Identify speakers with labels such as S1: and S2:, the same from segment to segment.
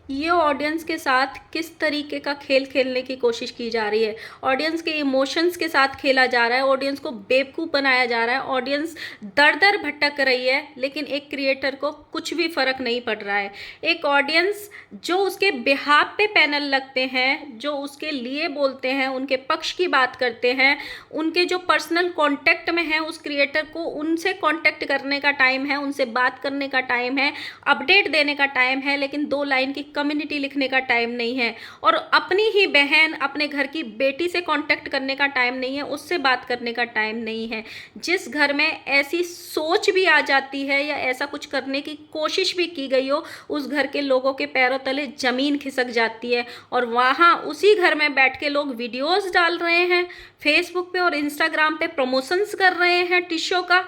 S1: ये ऑडियंस के साथ किस तरीके का खेल खेलने की कोशिश की जा रही है। ऑडियंस के इमोशंस के साथ खेला जा रहा है, ऑडियंस को बेवकूफ़ बनाया जा रहा है, ऑडियंस दर दर भटक रही है, लेकिन एक क्रिएटर को कुछ भी फर्क नहीं पड़ रहा है। एक ऑडियंस जो उसके बिहाफ पे पैनल लगते हैं, जो उसके लिए बोलते हैं, उनके पक्ष की बात करते हैं, उनके जो पर्सनल कांटेक्ट में है उस क्रिएटर को, उनसे कांटेक्ट करने का टाइम है, उनसे बात करने का टाइम है, अपडेट देने का टाइम है, लेकिन 2 लाइन की कम्युनिटी लिखने का टाइम नहीं है। और अपनी ही बहन, अपने घर की बेटी से कांटेक्ट करने का टाइम नहीं है, उससे बात करने का टाइम नहीं है। जिस घर में ऐसी सोच भी आ जाती है या ऐसा कुछ करने की कोशिश भी की गई हो, उस घर के लोगों के पैरों तले जमीन खिसक जाती है। और वहाँ उसी घर में बैठ के लोग वीडियोस डाल रहे हैं, फेसबुक पे और इंस्टाग्राम पे प्रमोशंस कर रहे हैं टिशो का।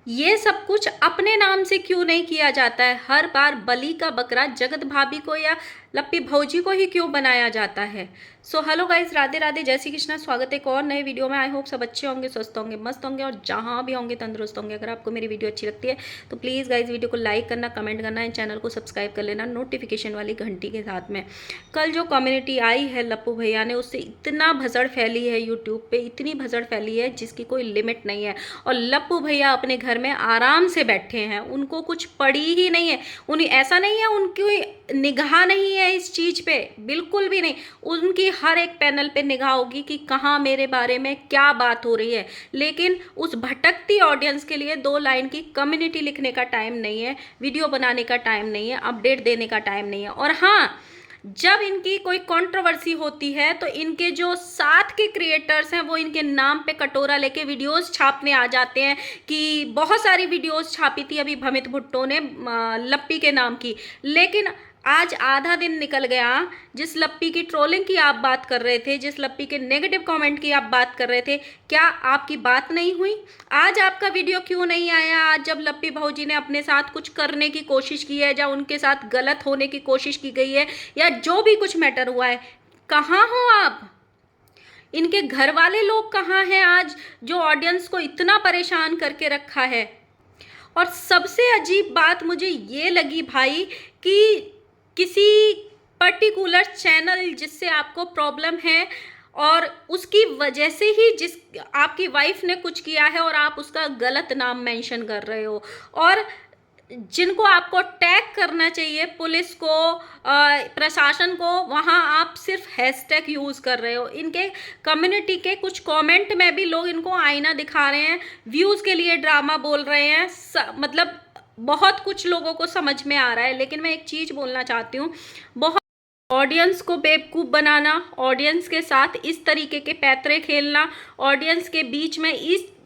S1: ये सब कुछ अपने नाम से क्यों नहीं किया जाता है? हर बार बलि का बकरा जगत भाभी को या लप्पी भौजी को ही क्यों बनाया जाता है? So hello guys, Radhe Radhe, जय श्री कृष्णा। स्वागत है एक और नए वीडियो में। आई होप सब अच्छे होंगे, स्वस्थ होंगे, मस्त होंगे और जहाँ भी होंगे तंदुरुस्त होंगे। अगर आपको मेरी वीडियो अच्छी लगती है तो प्लीज़ गाइस वीडियो को लाइक करना, कमेंट करना एंड चैनल को सब्सक्राइब कर लेना नोटिफिकेशन वाली घंटी के साथ में। कल जो कम्युनिटी आई है लप्पू भैया ने, उससे इतना भसड़ फैली है यूट्यूब पे, इतनी भसड़ फैली है जिसकी कोई लिमिट नहीं है। और लप्पू भैया अपने घर में आराम से बैठे हैं, उनको कुछ पड़ी ही नहीं है। उन्हें ऐसा नहीं है उनकी निगाह नहीं है इस चीज़ पे, बिल्कुल भी नहीं। उनकी हर एक पैनल पे निगाह होगी कि कहाँ मेरे बारे में क्या बात हो रही है। लेकिन उस भटकती ऑडियंस के लिए 2 लाइन की कम्युनिटी लिखने का टाइम नहीं है, वीडियो बनाने का टाइम नहीं है, अपडेट देने का टाइम नहीं है। और हाँ, जब इनकी कोई कंट्रोवर्सी होती है तो इनके जो साथ के क्रिएटर्स हैं वो इनके नाम पे कटोरा लेके वीडियोस छापने आ जाते हैं कि बहुत सारी वीडियोस छापी थी अभी भमित भुट्टो ने लप्पी के नाम की। लेकिन आज आधा दिन निकल गया, जिस लप्पी की ट्रोलिंग की आप बात कर रहे थे, जिस लप्पी के नेगेटिव कमेंट की आप बात कर रहे थे, क्या आपकी बात नहीं हुई? आज आपका वीडियो क्यों नहीं आया? आज जब लप्पी भौजी ने अपने साथ कुछ करने की कोशिश की है, या उनके साथ गलत होने की कोशिश की गई है, या जो भी कुछ मैटर हुआ है, कहाँ हो आप? इनके घर वाले लोग कहाँ हैं आज, जो ऑडियंस को इतना परेशान करके रखा है? और सबसे अजीब बात मुझे ये लगी भाई कि किसी पर्टिकुलर चैनल जिससे आपको प्रॉब्लम है और उसकी वजह से ही जिस आपकी वाइफ ने कुछ किया है और आप उसका गलत नाम मेंशन कर रहे हो, और जिनको आपको टैग करना चाहिए, पुलिस को, प्रशासन को, वहाँ आप सिर्फ हैशटैग यूज़ कर रहे हो। इनके कम्युनिटी के कुछ कमेंट में भी लोग इनको आईना दिखा रहे हैं, व्यूज़ के लिए ड्रामा बोल रहे हैं। मतलब बहुत कुछ लोगों को समझ में आ रहा है। लेकिन मैं एक चीज़ बोलना चाहती हूँ, बहुत ऑडियंस को बेवकूफ़ बनाना, ऑडियंस के साथ इस तरीके के पैतरे खेलना, ऑडियंस के बीच में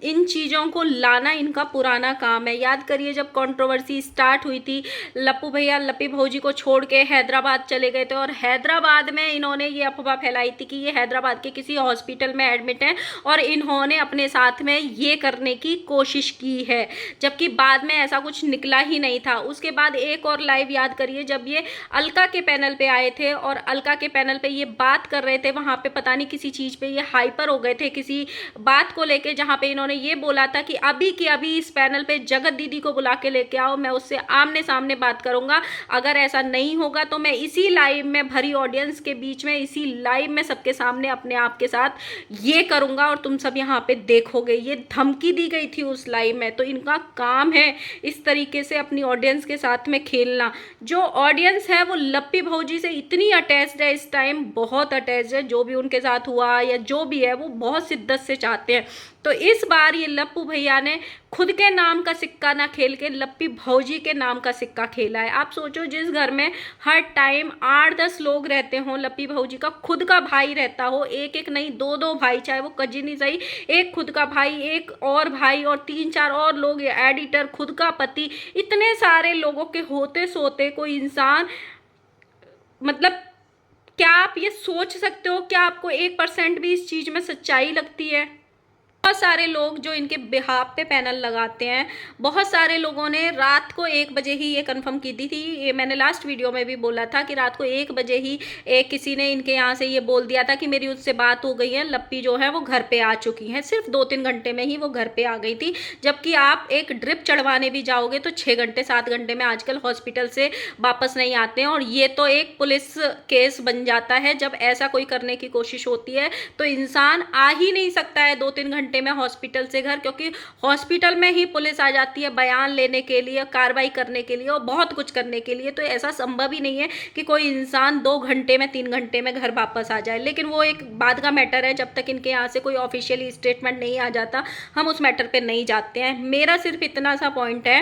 S1: इन चीज़ों को लाना इनका पुराना काम है। याद करिए जब कंट्रोवर्सी स्टार्ट हुई थी, लप्पू भैया लप्पी भौजी को छोड़ के हैदराबाद चले गए थे और हैदराबाद में इन्होंने ये अफवाह फैलाई थी कि ये हैदराबाद के किसी हॉस्पिटल में एडमिट हैं और इन्होंने अपने साथ में ये करने की कोशिश की है, जबकि बाद में ऐसा कुछ निकला ही नहीं था। उसके बाद एक और लाइव याद करिए, जब ये अलका के पैनल पे आए थे और अलका के पैनल पे ये बात कर रहे थे, वहाँ पे पता नहीं किसी चीज़ पे ये हाइपर हो गए थे किसी बात को लेके, जहाँ पे इन्होंने ये बोला था कि अभी की अभी इस पैनल पे जगत दीदी को बुला के लेके आओ, मैं उससे आमने सामने बात करूंगा। अगर ऐसा नहीं होगा तो मैं इसी लाइव में भरी ऑडियंस के बीच में, इसी लाइव में सबके सामने अपने आप के साथ ये करूंगा और तुम सब यहाँ पे देखोगे। ये धमकी दी गई थी उस लाइव में। तो इनका काम है इस तरीके से अपनी ऑडियंस के साथ में खेलना। जो ऑडियंस है वो लप्पी भौजी से इतनी अटैच्ड है, इस टाइम बहुत अटैच्ड है। जो भी उनके साथ हुआ या जो भी है वो बहुत शिद्दत से चाहते हैं। तो इस बार ये लप्पू भैया ने खुद के नाम का सिक्का ना खेल के लप्पी भौजी के नाम का सिक्का खेला है। आप सोचो, जिस घर में हर टाइम 8-10 लोग रहते हों, लप्पी भौजी का खुद का भाई रहता हो, एक एक नहीं 2-2 भाई, चाहे वो कजिन ही सही, एक खुद का भाई, एक और भाई और 3-4 और लोग, एडिटर, खुद का पति, इतने सारे लोगों के होते सोते कोई इंसान, मतलब क्या आप ये सोच सकते हो? क्या आपको 1% भी इस चीज़ में सच्चाई लगती है? बहुत सारे लोग जो इनके बिहाफ पे पैनल लगाते हैं, बहुत सारे लोगों ने रात को 1 बजे ही ये कंफर्म की दी थी। ये मैंने लास्ट वीडियो में भी बोला था कि रात को 1 बजे ही एक किसी ने इनके यहाँ से ये बोल दिया था कि मेरी उससे बात हो गई है, लप्पी जो है वो घर पे आ चुकी हैं। सिर्फ 2-3 घंटे में ही वो घर पे आ गई थी, जबकि आप एक ड्रिप चढ़वाने भी जाओगे तो 6 घंटे 7 घंटे में आजकल हॉस्पिटल से वापस नहीं आते हैं। और ये तो एक पुलिस केस बन जाता है जब ऐसा कोई करने की कोशिश होती है। तो इंसान आ ही नहीं सकता है 2-3 घंटे में हॉस्पिटल से घर, क्योंकि हॉस्पिटल में ही पुलिस आ जाती है बयान लेने के लिए, कार्रवाई करने के लिए और बहुत कुछ करने के लिए। तो ऐसा संभव ही नहीं है कि कोई इंसान 2 घंटे में 3 घंटे में घर वापस आ जाए। लेकिन वो एक बाद का मैटर है, जब तक इनके यहाँ से कोई ऑफिशियली स्टेटमेंट नहीं आ जाता हम उस मैटर पे नहीं जाते हैं। मेरा सिर्फ इतना सा पॉइंट है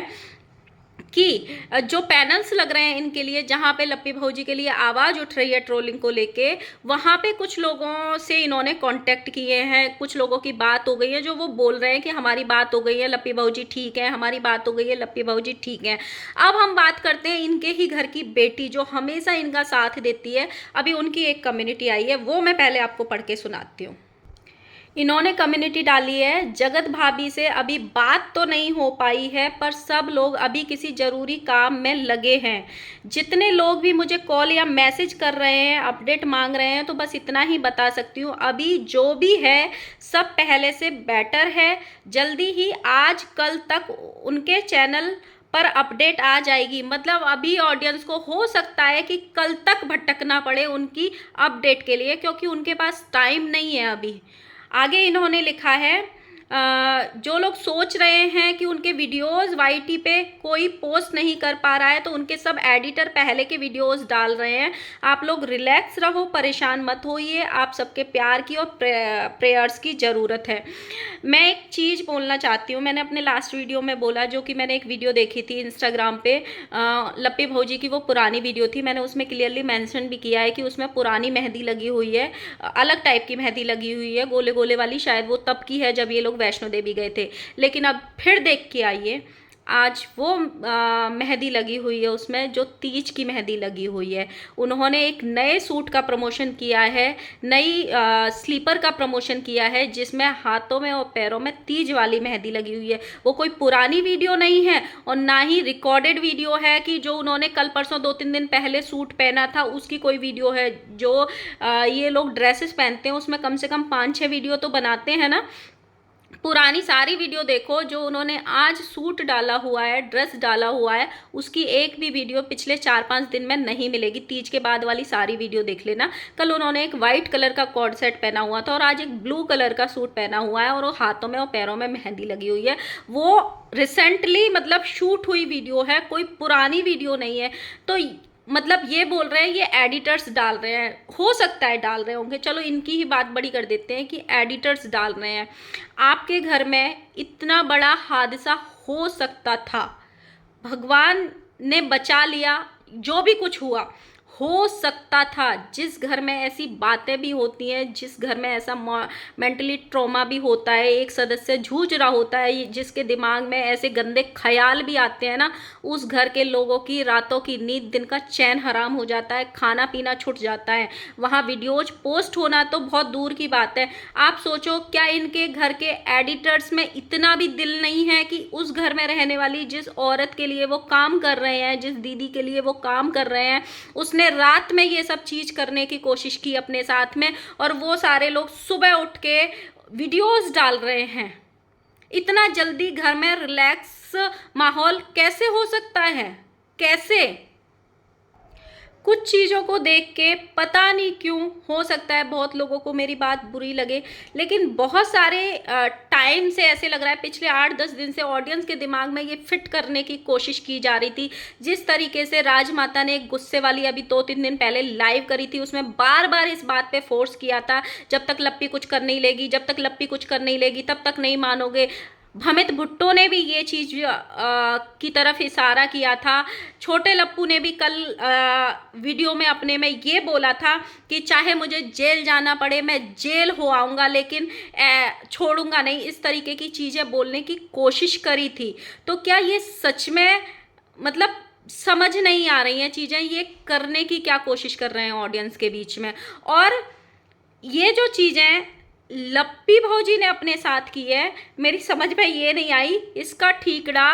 S1: कि जो पैनल्स लग रहे हैं इनके लिए, जहाँ पे लप्पी भौजी के लिए आवाज़ उठ रही है ट्रोलिंग को लेके, वहाँ पे कुछ लोगों से इन्होंने कांटेक्ट किए हैं, कुछ लोगों की बात हो गई है जो वो बोल रहे हैं कि हमारी बात हो गई है, लप्पी भौजी ठीक है, हमारी बात हो गई है, लप्पी भौजी ठीक है। अब हम बात करते हैं इनके ही घर की बेटी जो हमेशा इनका साथ देती है। अभी उनकी एक कम्युनिटी आई है, वो मैं पहले आपको पढ़ के सुनाती हूँ। इन्होंने कम्युनिटी डाली है, जगत भाभी से अभी बात तो नहीं हो पाई है पर सब लोग अभी किसी ज़रूरी काम में लगे हैं। जितने लोग भी मुझे कॉल या मैसेज कर रहे हैं, अपडेट मांग रहे हैं, तो बस इतना ही बता सकती हूँ, अभी जो भी है सब पहले से बेटर है। जल्दी ही आज कल तक उनके चैनल पर अपडेट आ जाएगी। मतलब अभी ऑडियंस को हो सकता है कि कल तक भटकना पड़े उनकी अपडेट के लिए, क्योंकि उनके पास टाइम नहीं है अभी। आगे इन्होंने लिखा है, जो लोग सोच रहे हैं कि उनके वीडियोस वाईटी पे कोई पोस्ट नहीं कर पा रहा है, तो उनके सब एडिटर पहले के वीडियोस डाल रहे हैं। आप लोग रिलैक्स रहो, परेशान मत होइए, आप सबके प्यार की और प्रेयर्स की ज़रूरत है। मैं एक चीज़ बोलना चाहती हूँ, मैंने अपने लास्ट वीडियो में बोला, जो कि मैंने एक वीडियो देखी थी इंस्टाग्राम पे, लप्पी भौजी की वो पुरानी वीडियो थी। मैंने उसमें क्लियरली मेंशन भी किया है कि उसमें पुरानी मेहंदी लगी हुई है, अलग टाइप की मेहंदी लगी हुई है, गोले गोले वाली। शायद वो तब की है जब ये लोग वैष्णो देवी गए थे। लेकिन अब फिर देख के आइए, आज वो मेहंदी लगी हुई है उसमें, जो तीज की मेहंदी लगी हुई है। उन्होंने एक नए सूट का प्रमोशन किया है, नई स्लीपर का प्रमोशन किया है, जिसमें हाथों में और पैरों में तीज वाली मेहंदी लगी हुई है। वो कोई पुरानी वीडियो नहीं है और ना ही रिकॉर्डेड वीडियो है कि जो उन्होंने कल परसों 2-3 दिन पहले सूट पहना था उसकी कोई वीडियो है। जो ये लोग ड्रेसेस पहनते हैं उसमें कम से कम 5-6 वीडियो तो बनाते हैं ना। पुरानी सारी वीडियो देखो, जो उन्होंने आज सूट डाला हुआ है, ड्रेस डाला हुआ है, उसकी एक भी वीडियो पिछले 4-5 दिन में नहीं मिलेगी। तीज के बाद वाली सारी वीडियो देख लेना। कल उन्होंने एक वाइट कलर का कॉर्ड सेट पहना हुआ था और आज एक ब्लू कलर का सूट पहना हुआ है, और वो हाथों में और पैरों में मेहंदी लगी हुई है। वो रिसेंटली मतलब शूट हुई वीडियो है, कोई पुरानी वीडियो नहीं है। तो मतलब ये बोल रहे हैं ये एडिटर्स डाल रहे हैं, हो सकता है डाल रहे होंगे, चलो इनकी ही बात बड़ी कर देते हैं कि एडिटर्स डाल रहे हैं। आपके घर में इतना बड़ा हादसा हो सकता था, भगवान ने बचा लिया, जो भी कुछ हुआ हो सकता था। जिस घर में ऐसी बातें भी होती हैं, जिस घर में ऐसा मेंटली ट्रॉमा भी होता है, एक सदस्य जूझ रहा होता है, जिसके दिमाग में ऐसे गंदे ख्याल भी आते हैं ना, उस घर के लोगों की रातों की नींद, दिन का चैन हराम हो जाता है, खाना पीना छूट जाता है। वहाँ वीडियोज पोस्ट होना तो बहुत दूर की बात है। आप सोचो, क्या इनके घर के एडिटर्स में इतना भी दिल नहीं है कि उस घर में रहने वाली जिस औरत के लिए वो काम कर रहे हैं, जिस दीदी के लिए वो काम कर रहे हैं, उसने रात में ये सब चीज करने की कोशिश की अपने साथ में, और वो सारे लोग सुबह उठ के वीडियोस डाल रहे हैं। इतना जल्दी घर में रिलैक्स माहौल कैसे हो सकता है? कैसे? कुछ चीज़ों को देख के पता नहीं क्यों, हो सकता है बहुत लोगों को मेरी बात बुरी लगे, लेकिन बहुत सारे टाइम से ऐसे लग रहा है, पिछले 8-10 दिन से ऑडियंस के दिमाग में ये फिट करने की कोशिश की जा रही थी। जिस तरीके से राजमाता ने एक गुस्से वाली अभी 2-3 दिन पहले लाइव करी थी, उसमें बार बार इस बात पे फोर्स किया था, जब तक लप्पी कुछ कर नहीं लेगी, जब तक लप्पी कुछ कर नहीं लेगी तब तक नहीं मानोगे। भमित भुट्टो ने भी ये चीज़ की तरफ इशारा किया था। छोटे लप्पू ने भी कल वीडियो में अपने में ये बोला था कि चाहे मुझे जेल जाना पड़े मैं जेल हो आऊँगा, लेकिन छोड़ूंगा नहीं। इस तरीके की चीज़ें बोलने की कोशिश करी थी। तो क्या ये सच में, मतलब समझ नहीं आ रही हैं चीज़ें, ये करने की क्या कोशिश कर रहे हैं ऑडियंस के बीच में। और ये जो चीज़ें लप्पी भौजी ने अपने साथ की है, मेरी समझ में ये नहीं आई इसका ठीकरा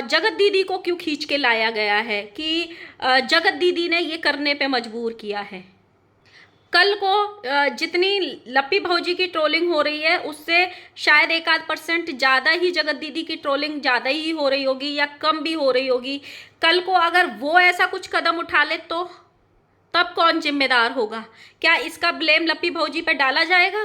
S1: जगत दीदी को क्यों खींच के लाया गया है कि जगत दीदी ने ये करने पे मजबूर किया है। कल को जितनी लप्पी भौजी की ट्रोलिंग हो रही है उससे शायद 1-8% ज़्यादा ही जगत दीदी की ट्रोलिंग ज़्यादा ही हो रही होगी या कम भी हो रही होगी। कल को अगर वो ऐसा कुछ कदम उठा ले तो तब कौन जिम्मेदार होगा? क्या इसका ब्लेम लप्पी भौजी पे डाला जाएगा?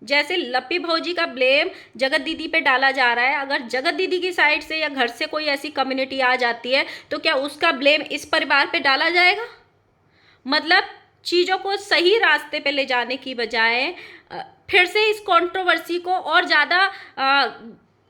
S1: जैसे लप्पी भौजी का ब्लेम जगत दीदी पे डाला जा रहा है, अगर जगत दीदी की साइड से या घर से कोई ऐसी कम्युनिटी आ जाती है तो क्या उसका ब्लेम इस परिवार पे डाला जाएगा? मतलब चीज़ों को सही रास्ते पे ले जाने की बजाय फिर से इस कंट्रोवर्सी को और ज़्यादा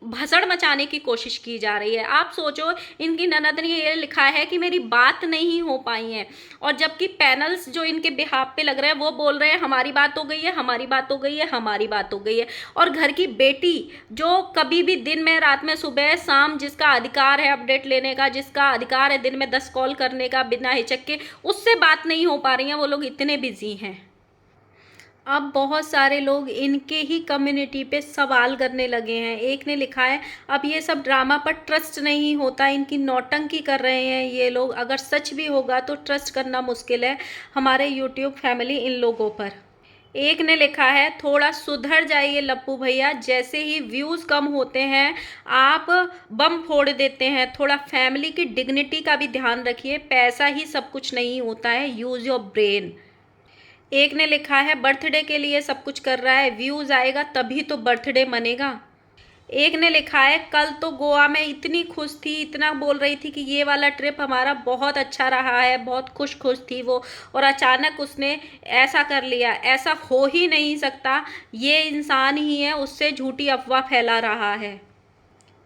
S1: भसड़ मचाने की कोशिश की जा रही है। आप सोचो, इनकी ननद ने ये लिखा है कि मेरी बात नहीं हो पाई है, और जबकि पैनल्स जो इनके बिहाफ पे लग रहे हैं वो बोल रहे हैं हमारी बात हो गई है, हमारी बात हो गई है, हमारी बात हो गई है। और घर की बेटी जो कभी भी दिन में, रात में, सुबह शाम जिसका अधिकार है अपडेट लेने का, जिसका अधिकार है दिन में 10 कॉल करने का बिना हिचक के, उससे बात नहीं हो पा रही हैं। वो लोग इतने बिजी हैं। अब बहुत सारे लोग इनके ही कम्युनिटी पे सवाल करने लगे हैं। एक ने लिखा है अब ये सब ड्रामा पर ट्रस्ट नहीं होता, इनकी नौटंकी कर रहे हैं ये लोग, अगर सच भी होगा तो ट्रस्ट करना मुश्किल है हमारे यूट्यूब फैमिली इन लोगों पर। एक ने लिखा है थोड़ा सुधर जाइए लप्पू भैया, जैसे ही व्यूज़ कम होते हैं आप बम फोड़ देते हैं, थोड़ा फैमिली की डिग्निटी का भी ध्यान रखिए, पैसा ही सब कुछ नहीं होता है, यूज़ योर ब्रेन। एक ने लिखा है बर्थडे के लिए सब कुछ कर रहा है, व्यूज आएगा तभी तो बर्थडे मनेगा। एक ने लिखा है कल तो गोवा में इतनी खुश थी, इतना बोल रही थी कि ये वाला ट्रिप हमारा बहुत अच्छा रहा है, बहुत खुश खुश थी वो, और अचानक उसने ऐसा कर लिया। ऐसा हो ही नहीं सकता, ये इंसान ही है, उससे झूठी अफवाह फैला रहा है।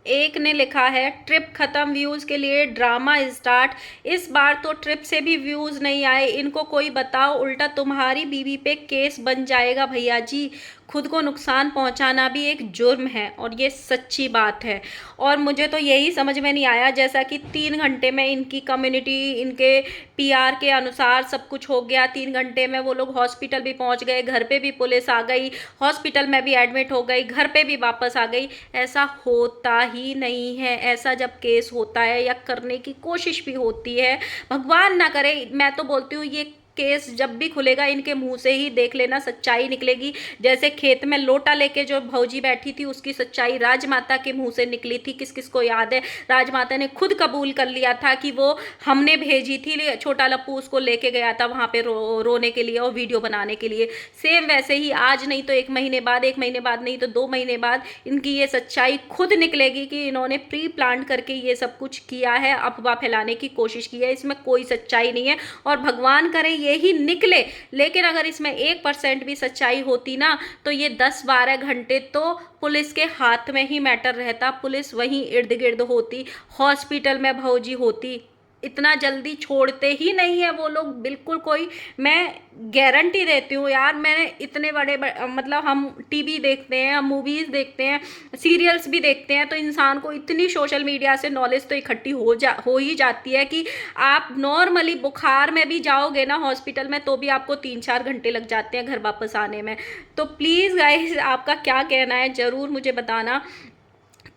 S1: एक ने लिखा है ट्रिप खत्म, व्यूज़ के लिए ड्रामा स्टार्ट। इस बार तो ट्रिप से भी व्यूज़ नहीं आए, इनको कोई बताओ, उल्टा तुम्हारी बीवी पे केस बन जाएगा भैया जी। खुद को नुकसान पहुंचाना भी एक जुर्म है, और ये सच्ची बात है। और मुझे तो यही समझ में नहीं आया, जैसा कि 3 घंटे में इनकी कम्युनिटी, इनके पीआर के अनुसार सब कुछ हो गया, 3 घंटे में वो लोग हॉस्पिटल भी पहुंच गए, घर पे भी पुलिस आ गई, हॉस्पिटल में भी एडमिट हो गई, घर पे भी वापस आ गई। ऐसा होता ही नहीं है। ऐसा जब केस होता है या करने की कोशिश भी होती है, भगवान ना करे, मैं तो बोलती हूँ ये केस जब भी खुलेगा इनके मुंह से ही देख लेना सच्चाई निकलेगी। जैसे खेत में लोटा लेके जो भौजी बैठी थी उसकी सच्चाई राजमाता के मुंह से निकली थी। किस किस को याद है, राजमाता ने खुद कबूल कर लिया था कि वो हमने भेजी थी, छोटा लप्पू उसको लेके गया था वहां पे रोने के लिए और वीडियो बनाने के लिए। सेम वैसे ही आज नहीं तो 1 महीने बाद, 1 महीने बाद नहीं तो 2 महीने बाद इनकी ये सच्चाई खुद निकलेगी कि इन्होंने प्री प्लान करके ये सब कुछ किया है, अफवाह फैलाने की कोशिश की है। इसमें कोई सच्चाई नहीं है, और भगवान करे यही निकले। लेकिन अगर इसमें 1% भी सच्चाई होती ना तो ये 10-12 घंटे तो पुलिस के हाथ में ही मैटर रहता, पुलिस वहीं इर्द गिर्द होती, हॉस्पिटल में भौजी होती। इतना जल्दी छोड़ते ही नहीं है वो लोग बिल्कुल। कोई, मैं गारंटी देती हूँ यार, मैंने इतने मतलब हम टीवी देखते हैं, हम मूवीज़ देखते हैं, सीरियल्स भी देखते हैं, तो इंसान को इतनी सोशल मीडिया से नॉलेज तो इकट्ठी हो ही जाती है कि आप नॉर्मली बुखार में भी जाओगे ना हॉस्पिटल में तो भी आपको 3-4 घंटे लग जाते हैं घर वापस आने में। तो प्लीज़ गाइस, आपका क्या कहना है ज़रूर मुझे बताना।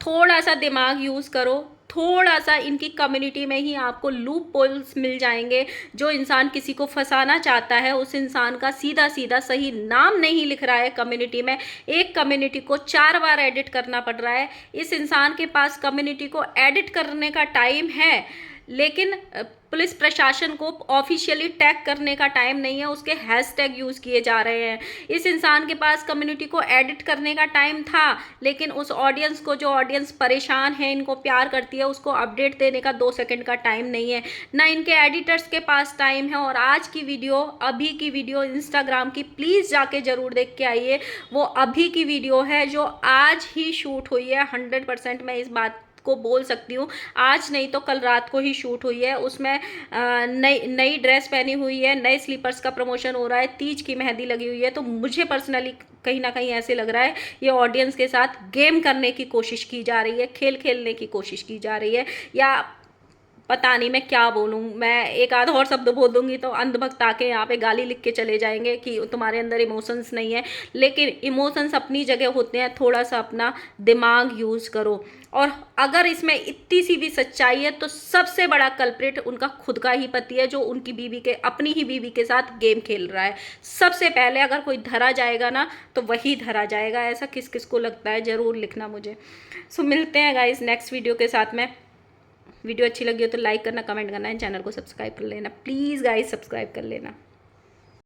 S1: थोड़ा सा दिमाग यूज़ करो, थोड़ा सा इनकी कम्युनिटी में ही आपको लूप होल्स मिल जाएंगे। जो इंसान किसी को फंसाना चाहता है उस इंसान का सीधा सीधा सही नाम नहीं लिख रहा है कम्युनिटी में, एक कम्युनिटी को 4 बार एडिट करना पड़ रहा है। इस इंसान के पास कम्युनिटी को एडिट करने का टाइम है, लेकिन पुलिस प्रशासन को ऑफिशियली टैग करने का टाइम नहीं है, उसके हैशटैग यूज़ किए जा रहे हैं। इस इंसान के पास कम्युनिटी को एडिट करने का टाइम था, लेकिन उस ऑडियंस को, जो ऑडियंस परेशान है, इनको प्यार करती है, उसको अपडेट देने का 2 सेकंड का टाइम नहीं है, ना इनके एडिटर्स के पास टाइम है। और आज की वीडियो, अभी की वीडियो इंस्टाग्राम की, प्लीज़ जाके ज़रूर देख के आइए। वो अभी की वीडियो है जो आज ही शूट हुई है, 100% मैं इस बात को बोल सकती हूँ, आज नहीं तो कल रात को ही शूट हुई है। उसमें नई ड्रेस पहनी हुई है, नए स्लीपर्स का प्रमोशन हो रहा है, तीज की मेहंदी लगी हुई है। तो मुझे पर्सनली कहीं ना कहीं ऐसे लग रहा है ये ऑडियंस के साथ गेम करने की कोशिश की जा रही है, खेल खेलने की कोशिश की जा रही है, या पता नहीं मैं क्या बोलूँ, मैं एक आध और शब्द बोल दूंगी तो अंधभक्त आके यहाँ पे गाली लिख के चले जाएंगे कि तुम्हारे अंदर इमोशंस नहीं है। लेकिन इमोशंस अपनी जगह होते हैं, थोड़ा सा अपना दिमाग यूज़ करो। और अगर इसमें इतनी सी भी सच्चाई है तो सबसे बड़ा कल्प्रिट उनका खुद का ही पति है, जो उनकी बीवी के, अपनी ही बीवी के साथ गेम खेल रहा है। सबसे पहले अगर कोई धरा जाएगा ना तो वही धरा जाएगा। ऐसा किस किस को लगता है, ज़रूर लिखना मुझे। सो मिलते हैं गाइस नेक्स्ट वीडियो के साथ में। वीडियो अच्छी लगी हो तो लाइक करना, कमेंट करना है, चैनल को सब्सक्राइब कर लेना प्लीज़ गाइस, सब्सक्राइब कर लेना।